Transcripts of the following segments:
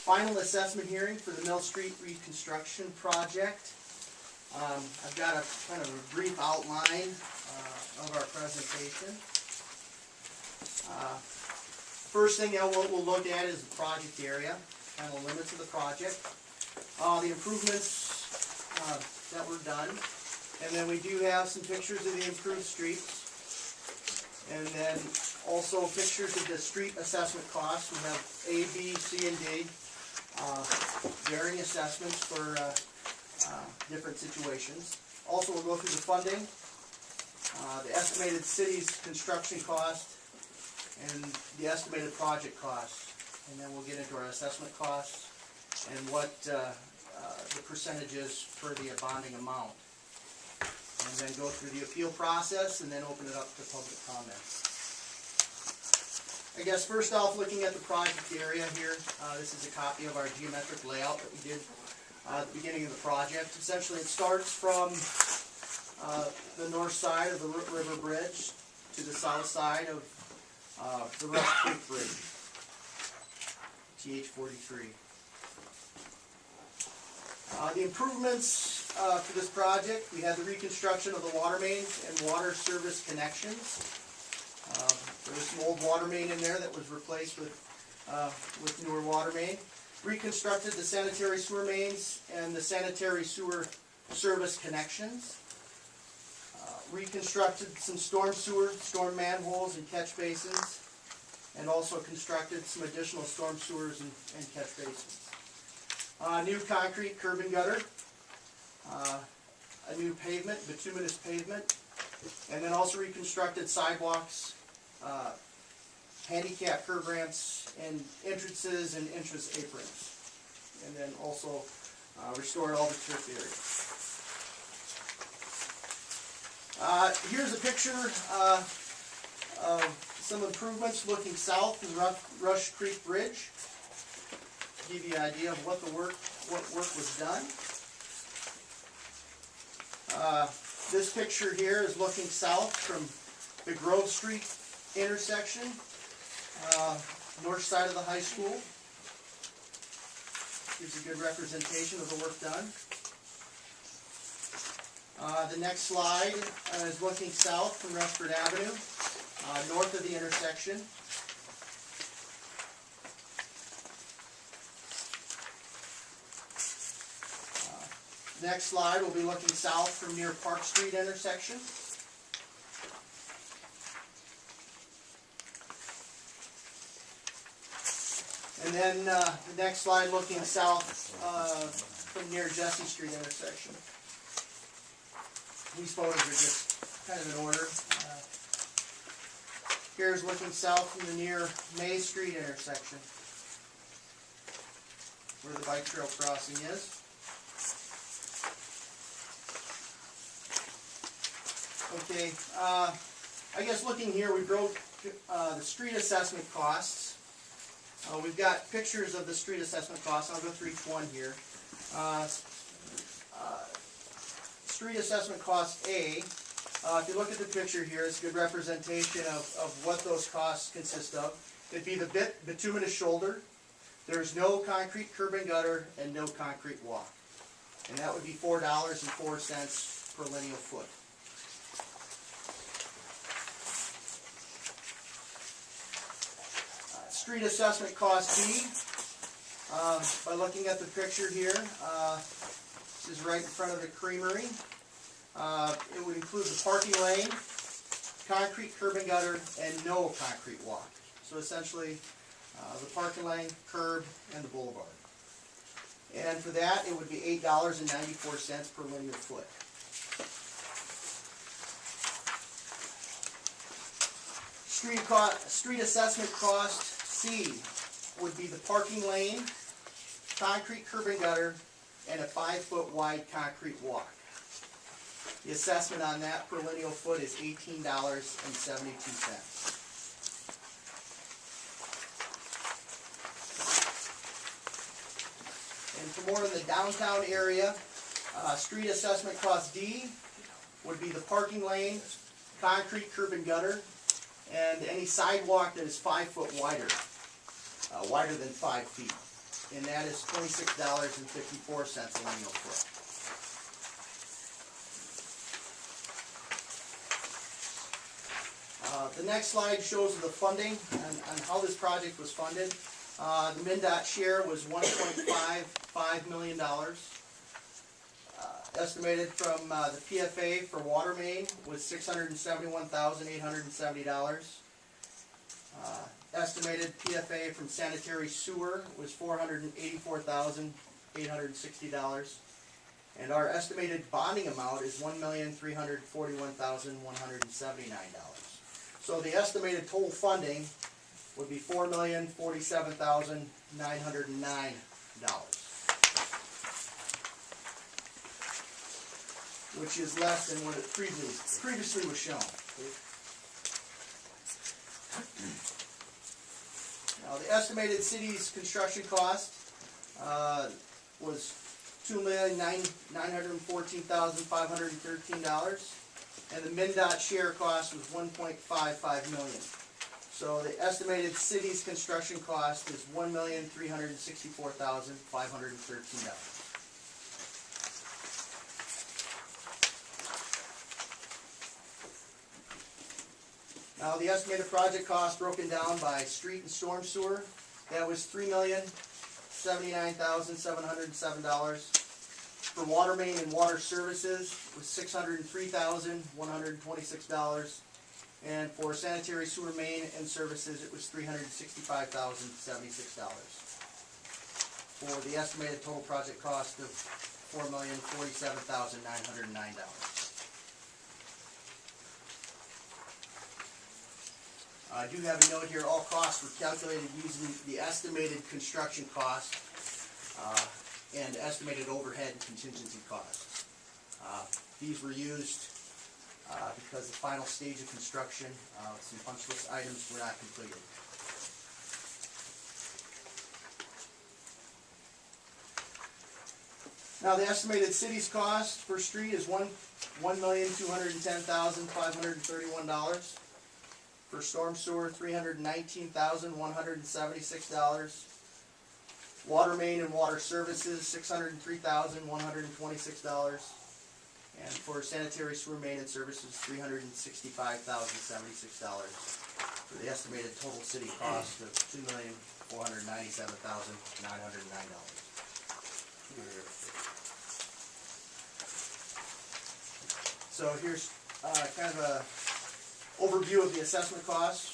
final assessment hearing for the Mill Street reconstruction project. I've got a kind of a brief outline of our presentation. First thing we'll look at is the project area, kind of limits of the project, the improvements that were done, and then we do have some pictures of the improved streets, and then also pictures of the street assessment costs. We have A, B, C, and D, varying assessments for different situations. Also, we'll go through the funding, the estimated city's construction cost, and the estimated project costs, and then we'll get into our assessment costs and what the percentage is for the bonding amount, and then go through the appeal process and then open it up to public comment. I guess first off, looking at the project area here, this is a copy of our geometric layout that we did at the beginning of the project. Essentially, it starts from the north side of the Root River Bridge to the south side of the Rushford Bridge, TH-43. The improvements for this project, we had the reconstruction of the water mains and water service connections. There was some old water main in there that was replaced with newer water main. Reconstructed the sanitary sewer mains and the sanitary sewer service connections. Reconstructed some storm manholes and catch basins, and also constructed some additional storm sewers and catch basins. New concrete curb and gutter, a new pavement, bituminous pavement, and then also reconstructed sidewalks, handicap curb ramps, and entrances and entrance aprons, and then also restored all the turf areas. Here's a picture of some improvements looking south in Rush Creek Bridge. To give you an idea of what work was done. This picture here is looking south from the Grove Street intersection, north side of the high school. Gives a good representation of the work done. The next slide is looking south from Rushford Avenue, north of the intersection. Next slide will be looking south from near Park Street intersection. And then the next slide looking south from near Jesse Street intersection. These photos are just kind of in order. Here's looking south from the near May Street intersection, where the bike trail crossing is. Okay, I guess looking here, we broke the street assessment costs. We've got pictures of the street assessment costs. I'll go through each one here. Street assessment cost A, if you look at the picture here, it's a good representation of what those costs consist of. It'd be the bituminous shoulder. There's no concrete curb and gutter and no concrete walk. And that would be $4.04 per lineal foot. Street assessment cost B, by looking at the picture here, this is right in front of the creamery. It would include the parking lane, concrete curb and gutter, and no concrete walk. So essentially, the parking lane, curb, and the boulevard. And for that, it would be $8.94 per linear foot. Street assessment cost C would be the parking lane, concrete curb and gutter, and a 5-foot wide concrete walk. The assessment on that per lineal foot is $18.72. And for more in the downtown area, street assessment cost D would be the parking lane, concrete curb and gutter, and any sidewalk that is 5 foot wider, wider than 5 feet. and that is $26.54 a lineal foot. The next slide shows the funding on how this project was funded. The MnDOT share was $1.55 million. Estimated from the PFA for water main was $671,870. Estimated PFA from sanitary sewer was $484,860. And our estimated bonding amount is $1,341,179. So the estimated total funding would be $4,047,909, which is less than what it previously was shown. Now the estimated city's construction cost was $2,914,513. And the MnDOT share cost was $1.55 million. So the estimated city's construction cost is $1,364,513. Now the estimated project cost broken down by street and storm sewer, that was $3,079,707. For water main and water services was $603,126, and for sanitary sewer main and services it was $365,076. For the estimated total project cost of $4,047,909. I do have a note here, all costs were calculated using the estimated construction cost and estimated overhead and contingency costs. These were used because the final stage of construction, some punch list items were not completed. Now the estimated city's cost for street is $1,210,531. For storm sewer, $319,176. Water main and water services, $603,126. And for sanitary sewer main and services, $365,076. For the estimated total city cost of $2,497,909. So here's kind of a overview of the assessment costs.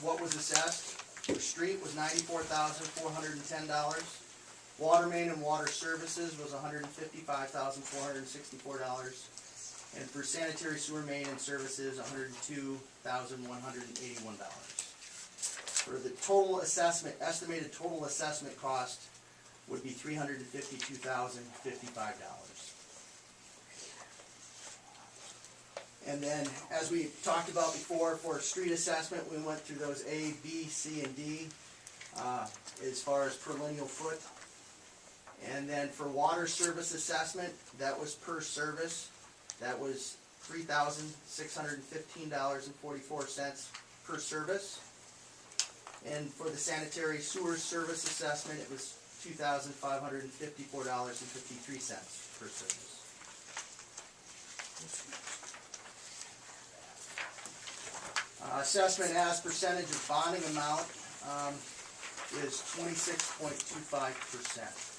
What was assessed? For street was $94,410. Water main and water services was $155,464. And for sanitary sewer main and services, $102,181. For the total assessment, estimated total assessment cost would be $352,055. And then, as we talked about before, for street assessment, we went through those A, B, C, and D as far as per lineal foot. And then for water service assessment, that was per service. That was $3,615.44 per service. And for the sanitary sewer service assessment, it was $2,554.53 per service. Assessment as percentage of bonding amount is 26.25%.